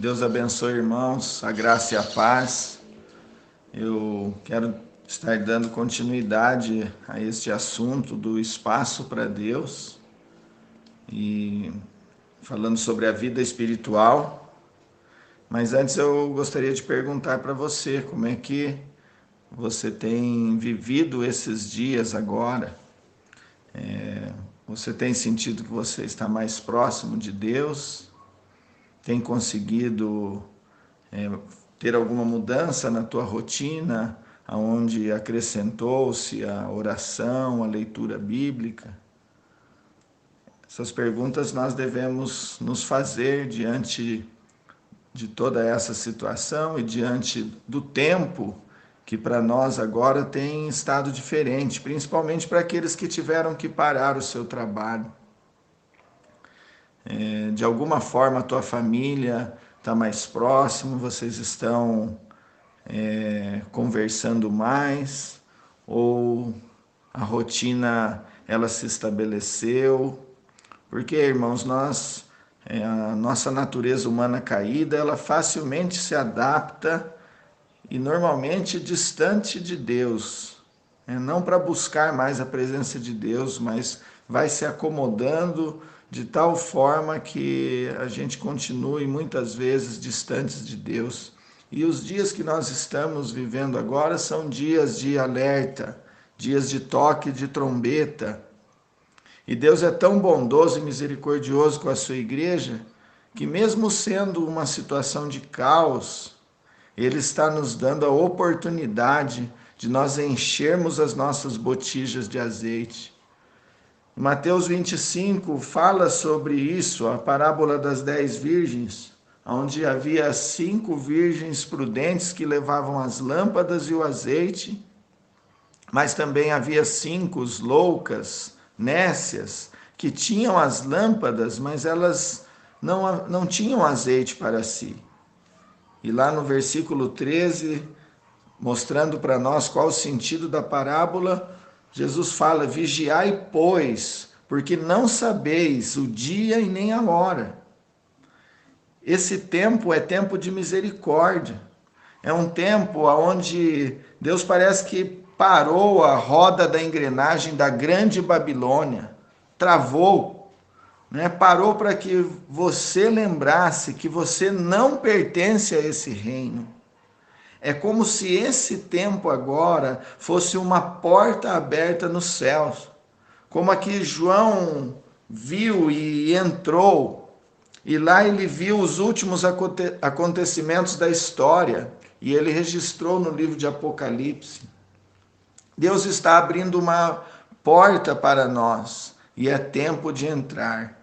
Deus abençoe, irmãos, a graça e a paz. Eu quero estar dando continuidade a este assunto do espaço para Deus e falando sobre a vida espiritual. Mas antes eu gostaria de perguntar para você como é que você tem vivido esses dias agora. Você tem sentido que você está mais próximo de Deus? Tem conseguido ter alguma mudança na tua rotina, onde acrescentou-se a oração, a leitura bíblica? Essas perguntas nós devemos nos fazer diante de toda essa situação e diante do tempo que para nós agora tem estado diferente, principalmente para aqueles que tiveram que parar o seu trabalho. De alguma forma a tua família está mais próximo, vocês estão conversando mais, ou a rotina ela se estabeleceu, porque, irmãos, a nossa natureza humana caída, ela facilmente se adapta e normalmente distante de Deus, não para buscar mais a presença de Deus, mas vai se acomodando de tal forma que a gente continue muitas vezes distantes de Deus. E os dias que nós estamos vivendo agora são dias de alerta, dias de toque de trombeta. E Deus é tão bondoso e misericordioso com a sua igreja, que mesmo sendo uma situação de caos, Ele está nos dando a oportunidade de nós enchermos as nossas botijas de azeite. Mateus 25 fala sobre isso, a parábola das 10 virgens, onde havia 5 virgens prudentes que levavam as lâmpadas e o azeite, mas também havia 5 loucas, nécias, que tinham as lâmpadas, mas elas não tinham azeite para si. E lá no versículo 13, mostrando para nós qual o sentido da parábola, Jesus fala: vigiai, pois, porque não sabeis o dia e nem a hora. Esse tempo é tempo de misericórdia. É um tempo onde Deus parece que parou a roda da engrenagem da grande Babilônia, travou, parou para que você lembrasse que você não pertence a esse reino. É como se esse tempo agora fosse uma porta aberta nos céus. Como aqui João viu e entrou, e lá ele viu os últimos acontecimentos da história, e ele registrou no livro de Apocalipse. Deus está abrindo uma porta para nós, e é tempo de entrar.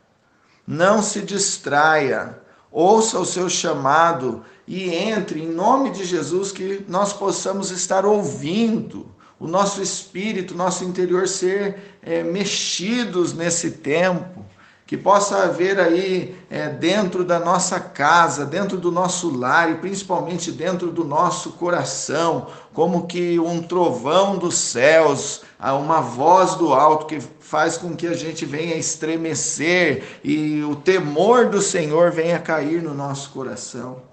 Não se distraia, ouça o seu chamado e entre em nome de Jesus, que nós possamos estar ouvindo, o nosso espírito, nosso interior ser mexidos nesse tempo, que possa haver aí dentro da nossa casa, dentro do nosso lar e principalmente dentro do nosso coração, como que um trovão dos céus, uma voz do alto que faz com que a gente venha estremecer e o temor do Senhor venha cair no nosso coração.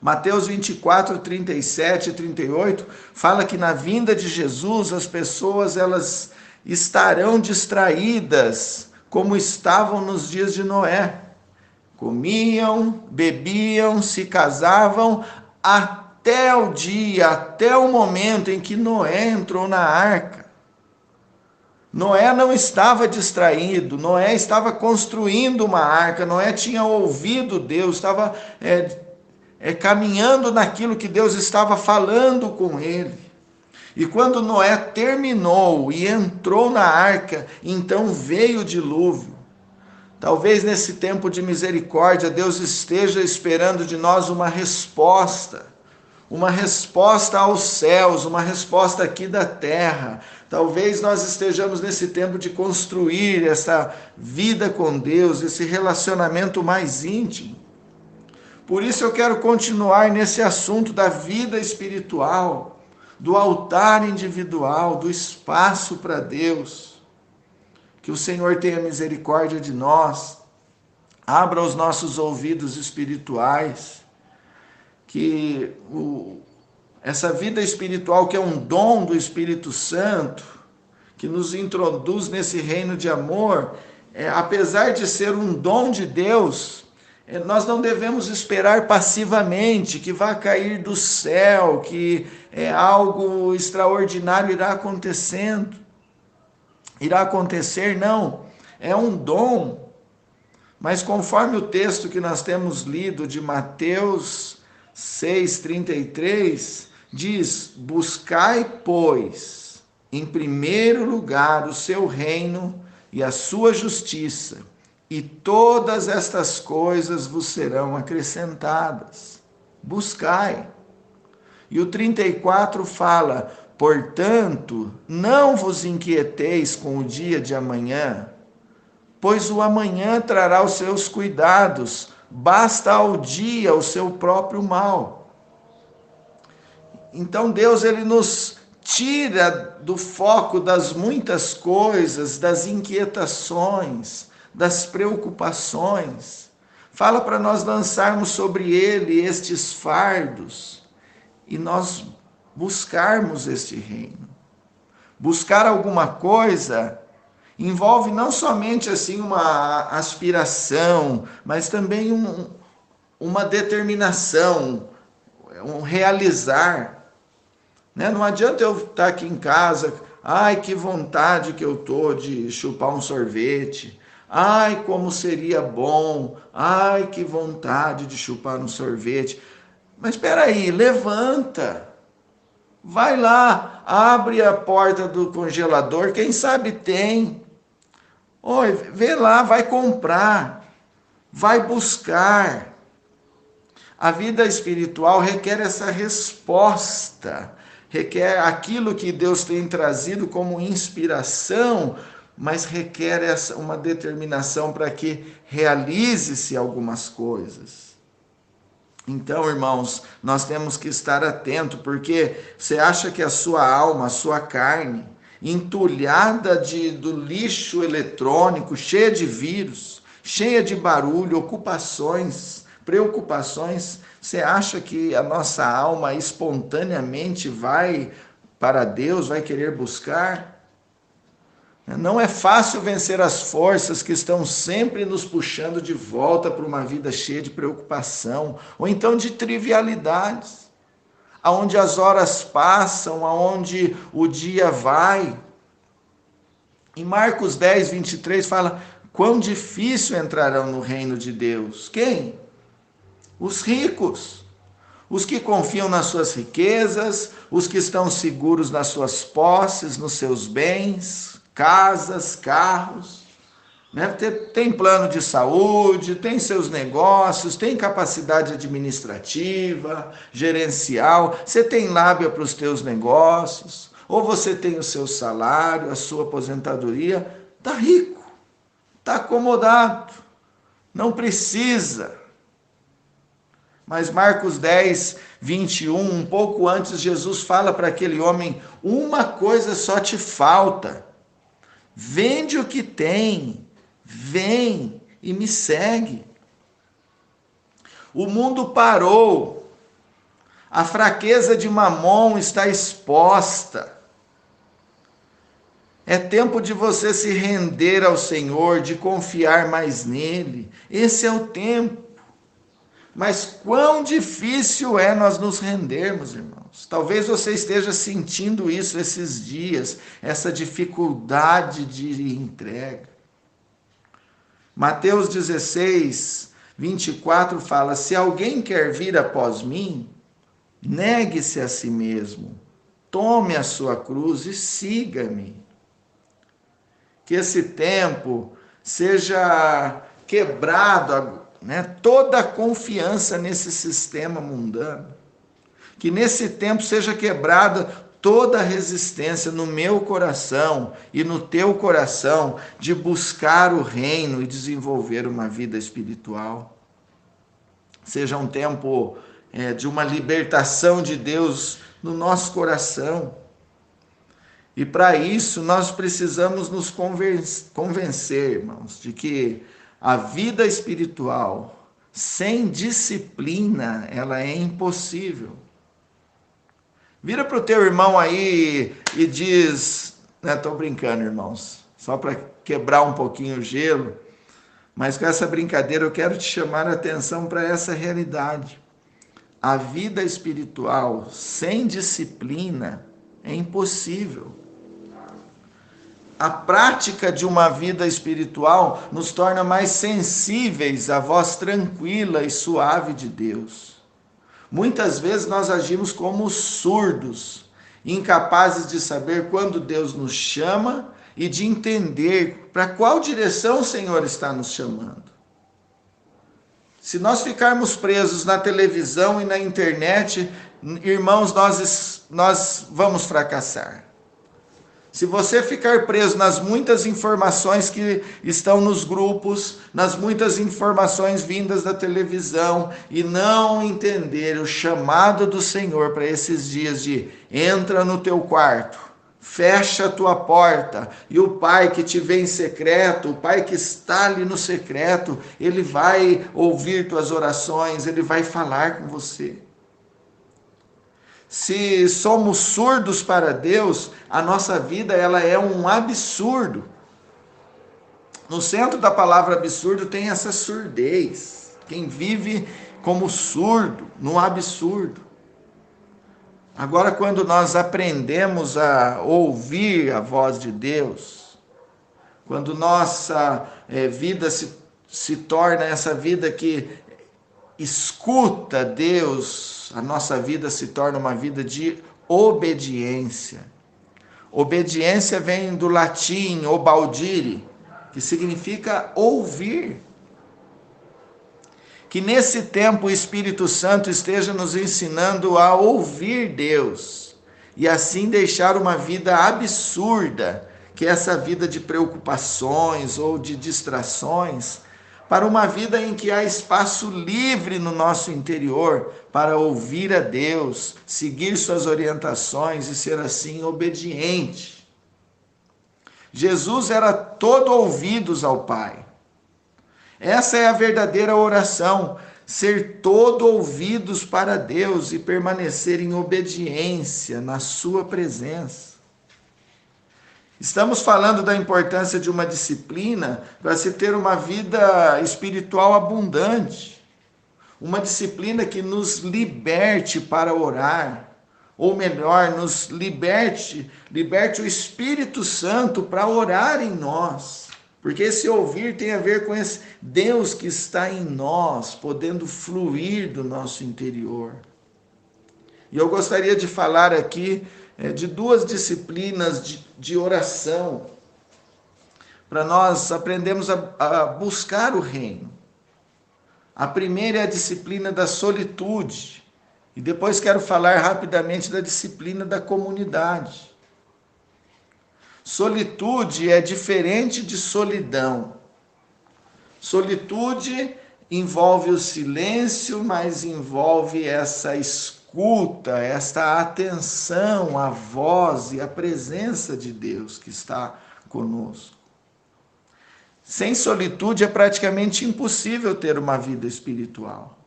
Mateus 24, 37 e 38 fala que na vinda de Jesus as pessoas elas estarão distraídas como estavam nos dias de Noé. Comiam, bebiam, se casavam até o dia, até o momento em que Noé entrou na arca. Noé não estava distraído, Noé estava construindo uma arca, Noé tinha ouvido Deus, estava caminhando naquilo que Deus estava falando com ele. E quando Noé terminou e entrou na arca, então veio o dilúvio. Talvez nesse tempo de misericórdia, Deus esteja esperando de nós uma resposta aos céus, uma resposta aqui da terra. Talvez nós estejamos nesse tempo de construir essa vida com Deus, esse relacionamento mais íntimo. Por isso eu quero continuar nesse assunto da vida espiritual, do altar individual, do espaço para Deus. Que o Senhor tenha misericórdia de nós. Abra os nossos ouvidos espirituais, que essa vida espiritual, que é um dom do Espírito Santo, que nos introduz nesse reino de amor, apesar de ser um dom de Deus, nós não devemos esperar passivamente que vá cair do céu, que algo extraordinário irá acontecer, não. É um dom, mas conforme o texto que nós temos lido de Mateus 6,33, diz: buscai, pois, em primeiro lugar o seu reino e a sua justiça, e todas estas coisas vos serão acrescentadas. Buscai. E o 34 fala: portanto, não vos inquieteis com o dia de amanhã, pois o amanhã trará os seus cuidados, basta ao dia o seu próprio mal. Então Deus, ele nos tira do foco das muitas coisas, das inquietações, das preocupações. Fala para nós lançarmos sobre ele estes fardos e nós buscarmos este reino. Buscar alguma coisa envolve não somente assim uma aspiração, mas também uma determinação, um realizar. Não adianta eu estar aqui em casa, ai, que vontade que eu estou de chupar um sorvete, ai, como seria bom, ai, que vontade de chupar um sorvete. Mas espera aí, levanta, vai lá, abre a porta do congelador, quem sabe tem. Oi, vê lá, vai comprar, vai buscar. A vida espiritual requer essa resposta, requer aquilo que Deus tem trazido como inspiração, mas requer uma determinação para que realize-se algumas coisas. Então, irmãos, nós temos que estar atentos, porque você acha que a sua alma, a sua carne, entulhada do lixo eletrônico, cheia de vírus, cheia de barulho, ocupações, preocupações, você acha que a nossa alma espontaneamente vai para Deus, vai querer buscar? Não é fácil vencer as forças que estão sempre nos puxando de volta para uma vida cheia de preocupação, ou então de trivialidades, aonde as horas passam, aonde o dia vai. Em Marcos 10:23 fala: quão difícil entrarão no reino de Deus. Quem? Os ricos, os que confiam nas suas riquezas, os que estão seguros nas suas posses, nos seus bens, casas, carros. Tem plano de saúde, tem seus negócios, tem capacidade administrativa, gerencial, você tem lábia para os teus negócios, ou você tem o seu salário, a sua aposentadoria, está rico, está acomodado, não precisa. Mas Marcos 10:21, um pouco antes, Jesus fala para aquele homem: uma coisa só te falta, vende o que tem, vem e me segue. O mundo parou, a fraqueza de Mamon está exposta. É tempo de você se render ao Senhor, de confiar mais nele. Esse é o tempo. Mas quão difícil é nós nos rendermos, irmãos. Talvez você esteja sentindo isso esses dias, essa dificuldade de entrega. Mateus 16:24 fala: se alguém quer vir após mim, negue-se a si mesmo, tome a sua cruz e siga-me. Que esse tempo seja quebrado, toda a confiança nesse sistema mundano. Que nesse tempo seja quebrada toda a resistência no meu coração e no teu coração de buscar o reino e desenvolver uma vida espiritual. Seja um tempo de uma libertação de Deus no nosso coração. E para isso nós precisamos nos convencer, irmãos, de que A vida espiritual sem disciplina, ela é impossível. Vira para o teu irmão aí e diz, estou brincando, irmãos, só para quebrar um pouquinho o gelo, mas com essa brincadeira eu quero te chamar a atenção para essa realidade. A vida espiritual sem disciplina é impossível. A prática de uma vida espiritual nos torna mais sensíveis à voz tranquila e suave de Deus. Muitas vezes nós agimos como surdos, incapazes de saber quando Deus nos chama e de entender para qual direção o Senhor está nos chamando. Se nós ficarmos presos na televisão e na internet, irmãos, nós vamos fracassar. Se você ficar preso nas muitas informações que estão nos grupos, nas muitas informações vindas da televisão, e não entender o chamado do Senhor para esses dias de entra no teu quarto, fecha a tua porta, e o Pai que te vê em secreto, o Pai que está ali no secreto, Ele vai ouvir tuas orações, Ele vai falar com você. Se somos surdos para Deus, a nossa vida ela é um absurdo. No centro da palavra absurdo tem essa surdez. Quem vive como surdo, no absurdo. Agora, quando nós aprendemos a ouvir a voz de Deus, quando nossa vida se torna essa vida que escuta Deus, a nossa vida se torna uma vida de obediência. Obediência vem do latim obaudire, que significa ouvir. Que nesse tempo o Espírito Santo esteja nos ensinando a ouvir Deus e assim deixar uma vida absurda, que é essa vida de preocupações ou de distrações, para uma vida em que há espaço livre no nosso interior para ouvir a Deus, seguir suas orientações e ser assim obediente. Jesus era todo ouvidos ao Pai. Essa é a verdadeira oração, ser todo ouvidos para Deus e permanecer em obediência na sua presença. Estamos falando da importância de uma disciplina para se ter uma vida espiritual abundante. Uma disciplina que nos liberte para orar. Ou melhor, nos liberte o Espírito Santo para orar em nós. Porque esse ouvir tem a ver com esse Deus que está em nós, podendo fluir do nosso interior. E eu gostaria de falar aqui de duas disciplinas de oração, para nós aprendermos a buscar o reino. A primeira é a disciplina da solitude, e depois quero falar rapidamente da disciplina da comunidade. Solitude é diferente de solidão. Solitude envolve o silêncio, mas envolve essa escuta, esta atenção à voz e à presença de Deus que está conosco. Sem solitude é praticamente impossível ter uma vida espiritual.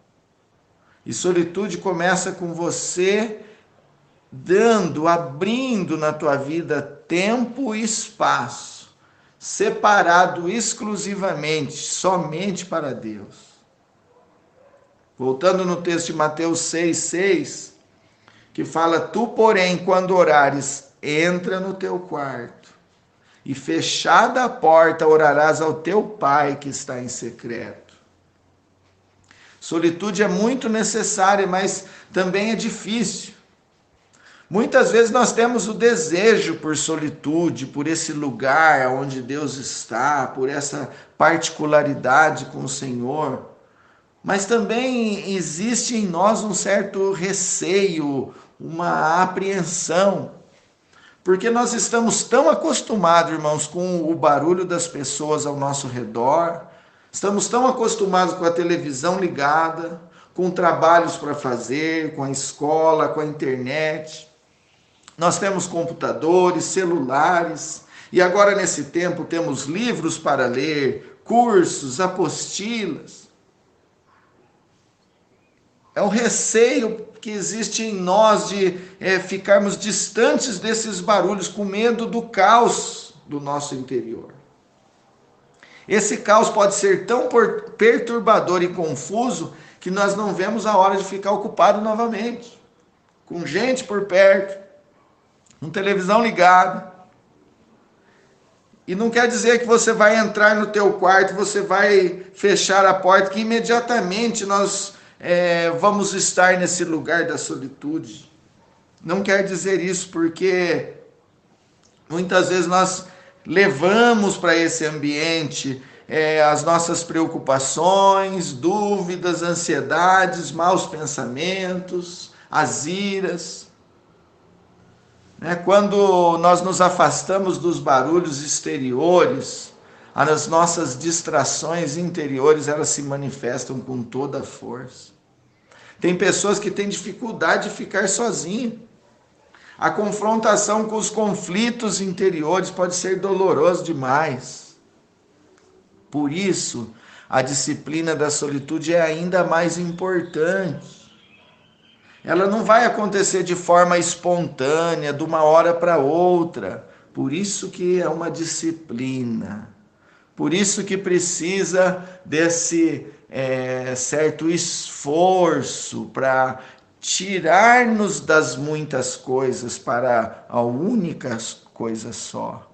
E solitude começa com você abrindo na tua vida tempo e espaço, separado exclusivamente, somente para Deus. Voltando no texto de Mateus 6,6, que fala, tu, porém, quando orares, entra no teu quarto, e fechada a porta, orarás ao teu Pai que está em secreto. Solitude é muito necessária, mas também é difícil. Muitas vezes nós temos o desejo por solitude, por esse lugar onde Deus está, por essa particularidade com o Senhor. Mas também existe em nós um certo receio, uma apreensão, porque nós estamos tão acostumados, irmãos, com o barulho das pessoas ao nosso redor, estamos tão acostumados com a televisão ligada, com trabalhos para fazer, com a escola, com a internet. Nós temos computadores, celulares, e agora nesse tempo temos livros para ler, cursos, apostilas. É o receio que existe em nós de ficarmos distantes desses barulhos, com medo do caos do nosso interior. Esse caos pode ser tão perturbador e confuso que nós não vemos a hora de ficar ocupado novamente, com gente por perto, com televisão ligada. E não quer dizer que você vai entrar no teu quarto, você vai fechar a porta, que imediatamente nós vamos estar nesse lugar da solitude. Não quer dizer isso, porque muitas vezes nós levamos para esse ambiente as nossas preocupações, dúvidas, ansiedades, maus pensamentos, as iras. Quando nós nos afastamos dos barulhos exteriores, as nossas distrações interiores, elas se manifestam com toda a força. Tem pessoas que têm dificuldade de ficar sozinhas. A confrontação com os conflitos interiores pode ser doloroso demais. Por isso, a disciplina da solitude é ainda mais importante. Ela não vai acontecer de forma espontânea, de uma hora para outra. Por isso que é uma disciplina. Por isso que precisa desse certo esforço para tirar-nos das muitas coisas para a única coisa só.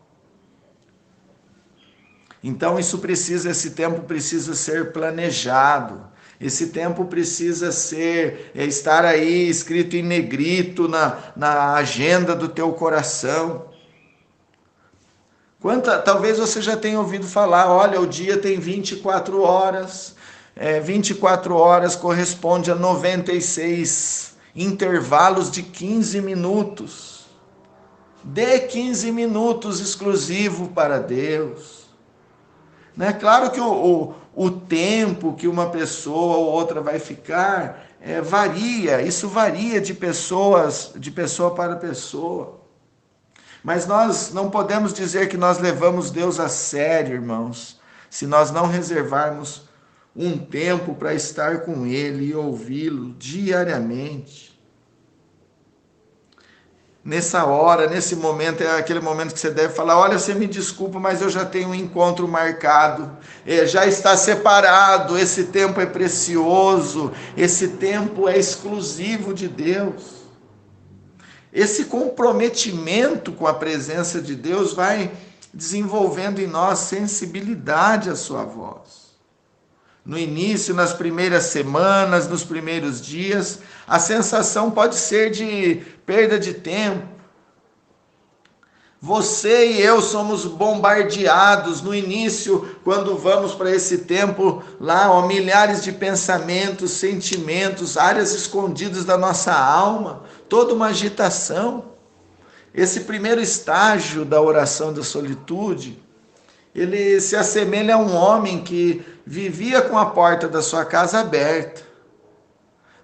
Então esse tempo precisa ser planejado. Esse tempo precisa estar aí escrito em negrito na agenda do teu coração. Talvez você já tenha ouvido falar, olha, o dia tem 24 horas, 24 horas corresponde a 96 intervalos de 15 minutos. Dê 15 minutos exclusivo para Deus. Claro que o tempo que uma pessoa ou outra vai ficar varia, isso varia de pessoa para pessoa. Mas nós não podemos dizer que nós levamos Deus a sério, irmãos, se nós não reservarmos um tempo para estar com Ele e ouvi-lo diariamente. Nessa hora, nesse momento, é aquele momento que você deve falar, olha, você me desculpa, mas eu já tenho um encontro marcado, já está separado, esse tempo é precioso, esse tempo é exclusivo de Deus. Esse comprometimento com a presença de Deus vai desenvolvendo em nós sensibilidade à sua voz. No início, nas primeiras semanas, nos primeiros dias, a sensação pode ser de perda de tempo. Você e eu somos bombardeados no início, quando vamos para esse tempo lá, milhares de pensamentos, sentimentos, áreas escondidas da nossa alma, toda uma agitação. Esse primeiro estágio da oração da solitude, ele se assemelha a um homem que vivia com a porta da sua casa aberta.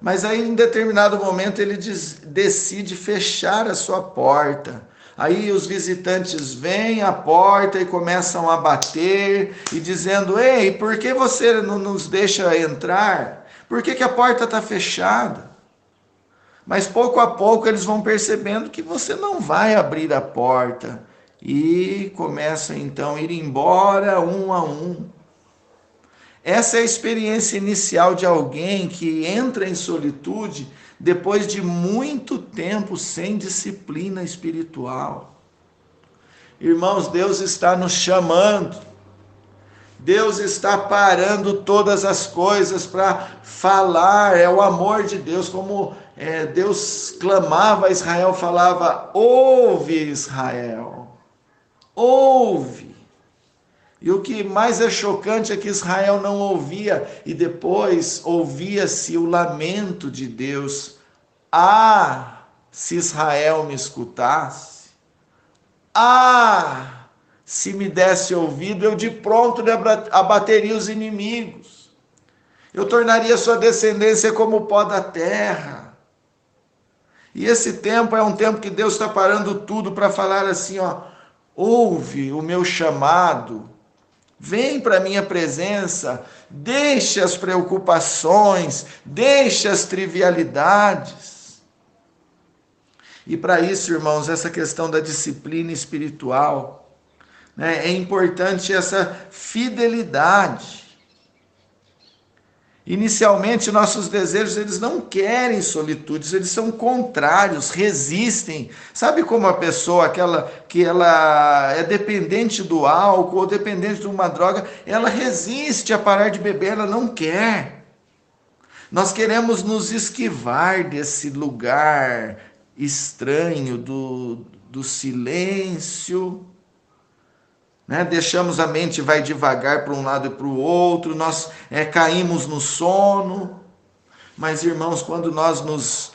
Mas aí, em determinado momento, ele decide fechar a sua porta. Aí os visitantes vêm à porta e começam a bater e dizendo, ei, por que você não nos deixa entrar? Por que a porta está fechada? Mas pouco a pouco eles vão percebendo que você não vai abrir a porta. E começam então a ir embora um a um. Essa é a experiência inicial de alguém que entra em solitude depois de muito tempo sem disciplina espiritual. Irmãos, Deus está nos chamando. Deus está parando todas as coisas para falar. É o amor de Deus, como Deus clamava a Israel, falava, ouve Israel, ouve. E o que mais é chocante é que Israel não ouvia, e depois ouvia-se o lamento de Deus. Se Israel me escutasse, se me desse ouvido, eu de pronto lhe abateria os inimigos. Eu tornaria sua descendência como o pó da terra. E esse tempo é um tempo que Deus está parando tudo para falar assim, ouve o meu chamado. Vem para a minha presença, deixe as preocupações, deixe as trivialidades. E para isso, irmãos, essa questão da disciplina espiritual, né, é importante essa fidelidade. Inicialmente, nossos desejos, eles não querem solitude, eles são contrários, resistem. Sabe como a pessoa que ela é dependente do álcool ou dependente de uma droga, ela resiste a parar de beber, ela não quer. Nós queremos nos esquivar desse lugar estranho do silêncio, né? Deixamos a mente vai devagar para um lado e para o outro, nós caímos no sono. Mas, irmãos, quando nós nos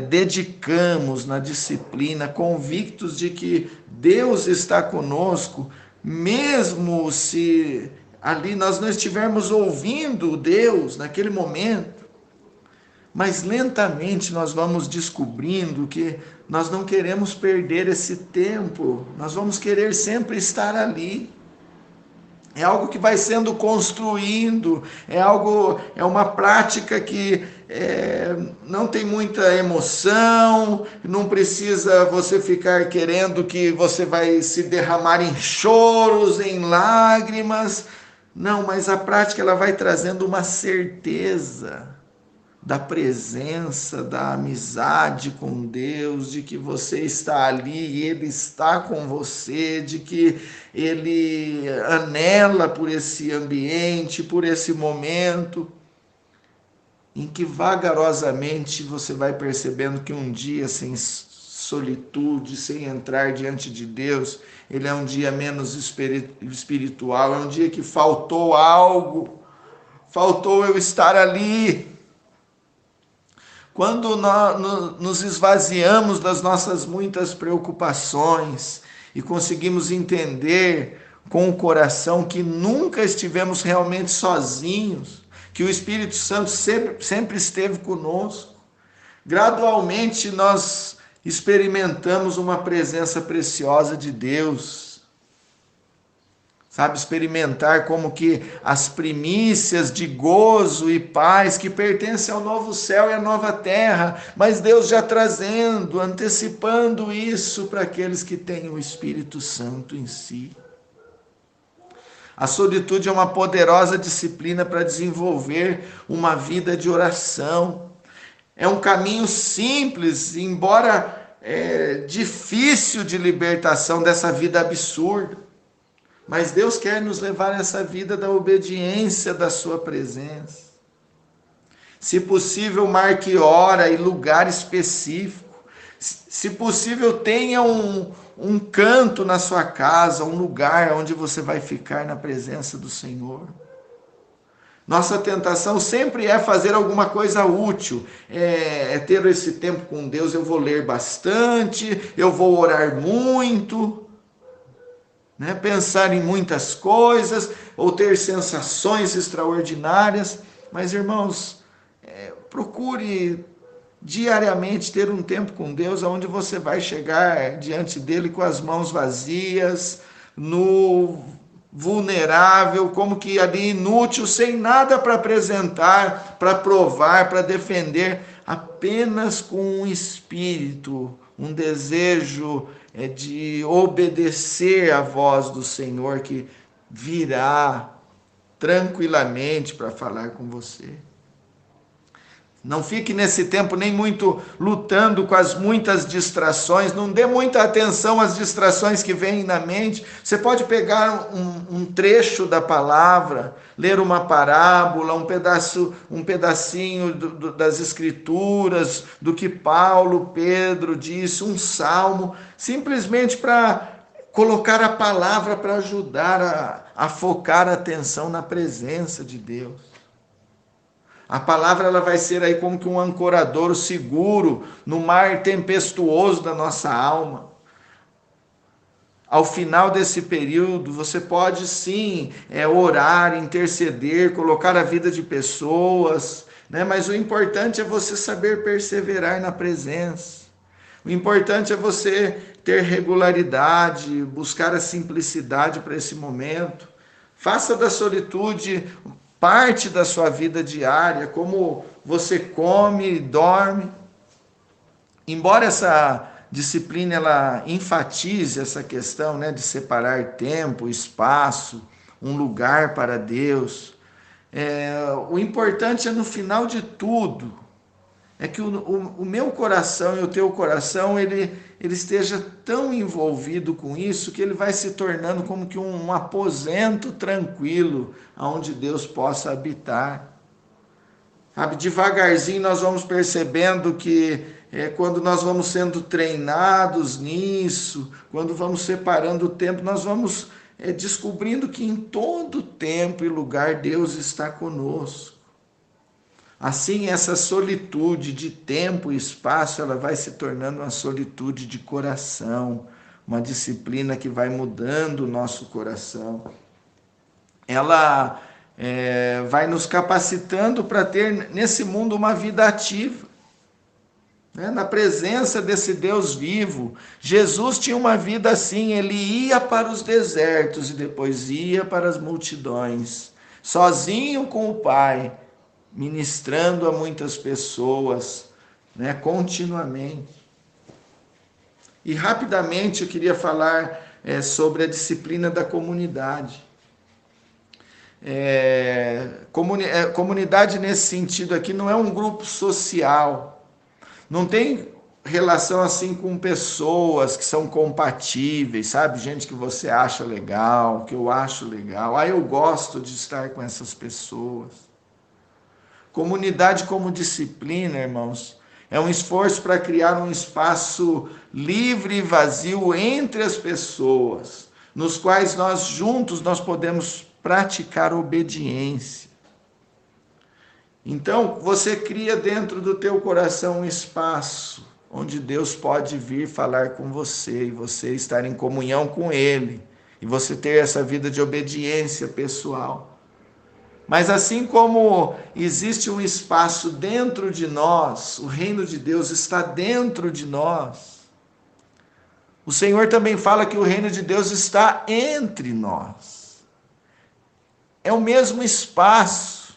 dedicamos na disciplina, convictos de que Deus está conosco, mesmo se ali nós não estivermos ouvindo Deus naquele momento, mas lentamente nós vamos descobrindo que nós não queremos perder esse tempo, nós vamos querer sempre estar ali. É algo que vai sendo construindo, é uma prática que não tem muita emoção, não precisa você ficar querendo que você vai se derramar em choros, em lágrimas. Não, mas a prática ela vai trazendo uma certeza da presença, da amizade com Deus, de que você está ali e Ele está com você, de que Ele anela por esse ambiente, por esse momento, em que vagarosamente você vai percebendo que um dia sem solitude, sem entrar diante de Deus, ele é um dia menos espiritual, é um dia que faltou algo, faltou eu estar ali. Quando nós nos esvaziamos das nossas muitas preocupações e conseguimos entender com o coração que nunca estivemos realmente sozinhos, que o Espírito Santo sempre esteve conosco, gradualmente nós experimentamos uma presença preciosa de Deus. Sabe, experimentar como que as primícias de gozo e paz que pertencem ao novo céu e à nova terra, mas Deus já trazendo, antecipando isso para aqueles que têm o Espírito Santo em si. A solitude é uma poderosa disciplina para desenvolver uma vida de oração. É um caminho simples, embora difícil de libertação dessa vida absurda. Mas Deus quer nos levar a essa vida da obediência da sua presença. Se possível, marque hora e lugar específico. Se possível, tenha um canto na sua casa, um lugar onde você vai ficar na presença do Senhor. Nossa tentação sempre é fazer alguma coisa útil, é ter esse tempo com Deus. Eu vou ler bastante, eu vou orar muito, né? Pensar em muitas coisas, ou ter sensações extraordinárias. Mas, irmãos, procure diariamente ter um tempo com Deus, onde você vai chegar diante dele com as mãos vazias, no vulnerável, como que ali inútil, sem nada para apresentar, para provar, para defender, apenas com um espírito, um desejo de obedecer à voz do Senhor que virá tranquilamente para falar com você. Não fique nesse tempo nem muito lutando com as muitas distrações, não dê muita atenção às distrações que vêm na mente. Você pode pegar um trecho da palavra, ler uma parábola, um pedacinho das Escrituras, do que Paulo, Pedro disse, um salmo, simplesmente para colocar a palavra para ajudar a focar a atenção na presença de Deus. A palavra ela vai ser aí como que um ancorador seguro no mar tempestuoso da nossa alma. Ao final desse período, você pode sim orar, interceder, colocar a vida de pessoas, né? Mas o importante é você saber perseverar na presença. O importante é você ter regularidade, buscar a simplicidade para esse momento. Faça da solitude parte da sua vida diária, como você come e dorme. Embora essa disciplina ela enfatize essa questão, né, de separar tempo, espaço, um lugar para Deus, o importante é no final de tudo, é que o meu coração e o teu coração, ele esteja tão envolvido com isso, que ele vai se tornando como que um aposento tranquilo, onde Deus possa habitar. Sabe, devagarzinho nós vamos percebendo que quando nós vamos sendo treinados nisso, quando vamos separando o tempo, nós vamos descobrindo que em todo tempo e lugar Deus está conosco. Assim, essa solitude de tempo e espaço, ela vai se tornando uma solitude de coração, uma disciplina que vai mudando o nosso coração. Ela vai nos capacitando para ter nesse mundo uma vida ativa, né? Na presença desse Deus vivo. Jesus tinha uma vida assim, ele ia para os desertos e depois ia para as multidões, sozinho com o Pai, ministrando a muitas pessoas, né, continuamente. E rapidamente eu queria falar sobre a disciplina da comunidade. Comunidade nesse sentido aqui não é um grupo social, não tem relação assim com pessoas que são compatíveis, sabe? Gente que você acha legal, que eu acho legal, eu gosto de estar com essas pessoas. Comunidade como disciplina, irmãos, é um esforço para criar um espaço livre e vazio entre as pessoas, nos quais nós juntos nós podemos praticar obediência. Então, você cria dentro do teu coração um espaço onde Deus pode vir falar com você e você estar em comunhão com Ele, e você ter essa vida de obediência pessoal. Mas assim como existe um espaço dentro de nós, o reino de Deus está dentro de nós, o Senhor também fala que o reino de Deus está entre nós. É o mesmo espaço.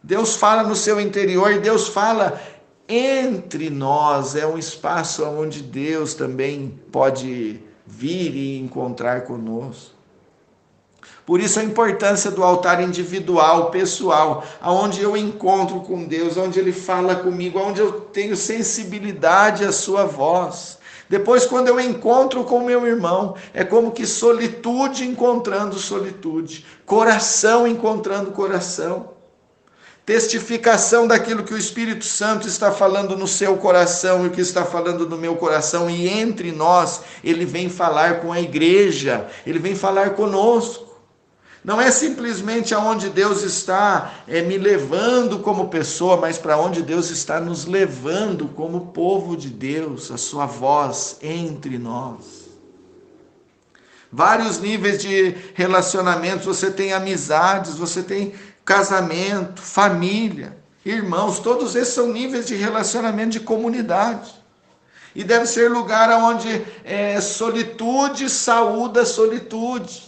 Deus fala no seu interior e Deus fala entre nós. É um espaço onde Deus também pode vir e encontrar conosco. Por isso a importância do altar individual, pessoal, onde eu encontro com Deus, onde Ele fala comigo, onde eu tenho sensibilidade à sua voz. Depois, quando eu encontro com meu irmão, é como que solitude encontrando solitude, coração encontrando coração. Testificação daquilo que o Espírito Santo está falando no seu coração e o que está falando no meu coração, e entre nós, Ele vem falar com a igreja, Ele vem falar conosco. Não é simplesmente aonde Deus está me levando como pessoa, mas para onde Deus está nos levando como povo de Deus, a sua voz entre nós. Vários níveis de relacionamentos, você tem amizades, você tem casamento, família, irmãos, todos esses são níveis de relacionamento de comunidade. E deve ser lugar onde solitude saúda solitude.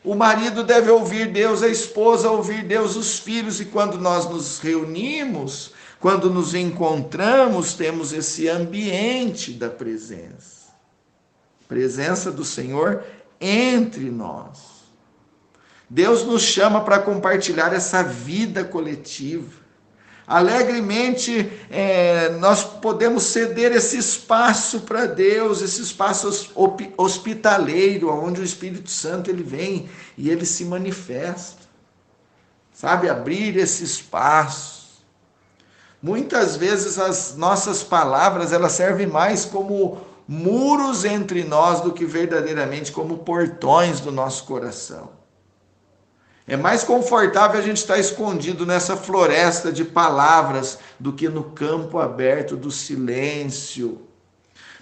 O marido deve ouvir Deus, a esposa ouvir Deus, os filhos, e quando nós nos reunimos, quando nos encontramos, temos esse ambiente da presença. Presença do Senhor entre nós. Deus nos chama para compartilhar essa vida coletiva. Alegremente nós podemos ceder esse espaço para Deus, esse espaço hospitaleiro, onde o Espírito Santo ele vem e ele se manifesta. Sabe, abrir esse espaço. Muitas vezes as nossas palavras elas servem mais como muros entre nós do que verdadeiramente como portões do nosso coração. É mais confortável a gente estar escondido nessa floresta de palavras do que no campo aberto do silêncio.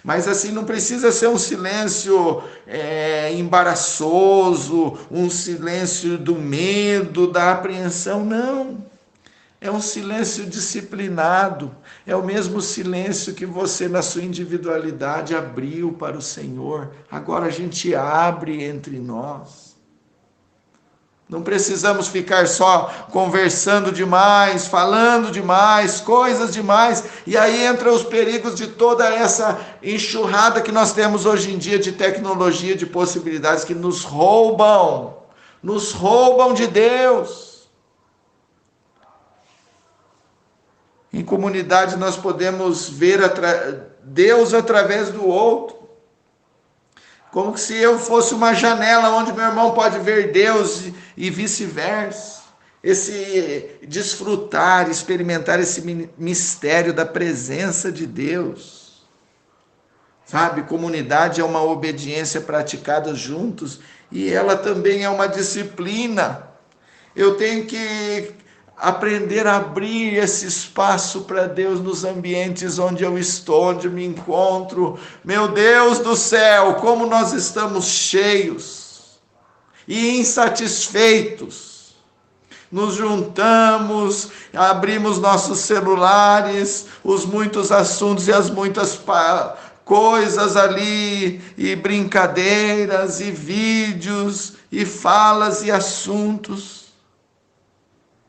Mas assim, não precisa ser um silêncio embaraçoso, um silêncio do medo, da apreensão, não. É um silêncio disciplinado, é o mesmo silêncio que você na sua individualidade abriu para o Senhor. Agora a gente abre entre nós. Não precisamos ficar só conversando demais, falando demais, coisas demais, e aí entram os perigos de toda essa enxurrada que nós temos hoje em dia de tecnologia, de possibilidades que nos roubam de Deus. Em comunidade nós podemos ver Deus através do outro. Como que se eu fosse uma janela onde meu irmão pode ver Deus e vice-versa. Esse desfrutar, experimentar esse mistério da presença de Deus. Sabe, comunidade é uma obediência praticada juntos e ela também é uma disciplina. Eu tenho que aprender a abrir esse espaço para Deus nos ambientes onde eu estou, onde eu me encontro. Meu Deus do céu, como nós estamos cheios e insatisfeitos. Nos juntamos, abrimos nossos celulares, os muitos assuntos e as muitas coisas ali, e brincadeiras, e vídeos, e falas e assuntos.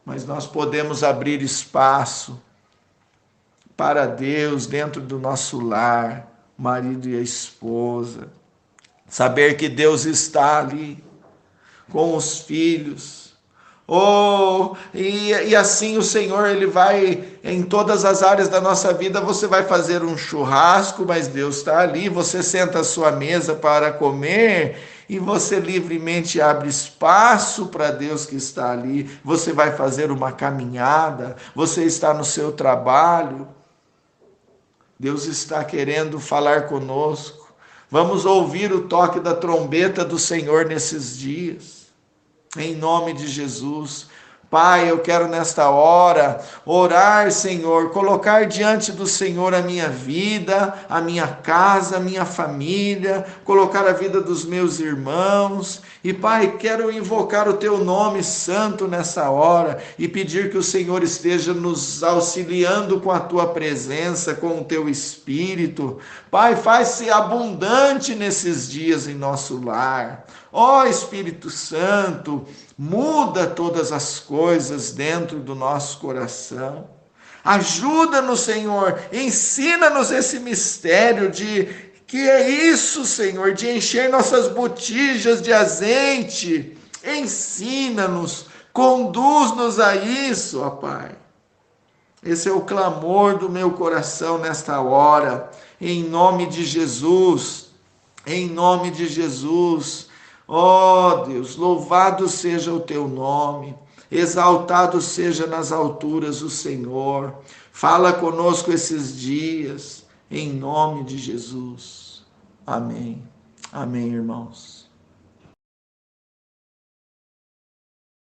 Mas nós podemos abrir espaço para Deus dentro do nosso lar, marido e a esposa. Saber que Deus está ali com os filhos. E assim o Senhor, Ele vai, em todas as áreas da nossa vida, você vai fazer um churrasco, mas Deus está ali, você senta à sua mesa para comer, e você livremente abre espaço para Deus que está ali. Você vai fazer uma caminhada, você está no seu trabalho. Deus está querendo falar conosco. Vamos ouvir o toque da trombeta do Senhor nesses dias. Em nome de Jesus. Pai, eu quero nesta hora orar, Senhor, colocar diante do Senhor a minha vida, a minha casa, a minha família, colocar a vida dos meus irmãos. E, Pai, quero invocar o Teu nome santo nessa hora e pedir que o Senhor esteja nos auxiliando com a Tua presença, com o Teu Espírito. Pai, faz-se abundante nesses dias em nosso lar. Ó Espírito Santo, muda todas as coisas dentro do nosso coração. Ajuda-nos, Senhor, ensina-nos esse mistério de que é isso, Senhor, de encher nossas botijas de azeite. Ensina-nos, conduz-nos a isso, ó Pai. Esse é o clamor do meu coração nesta hora, em nome de Jesus, em nome de Jesus. Ó Deus, louvado seja o teu nome, exaltado seja nas alturas o Senhor. Fala conosco esses dias, em nome de Jesus. Amém. Amém, irmãos.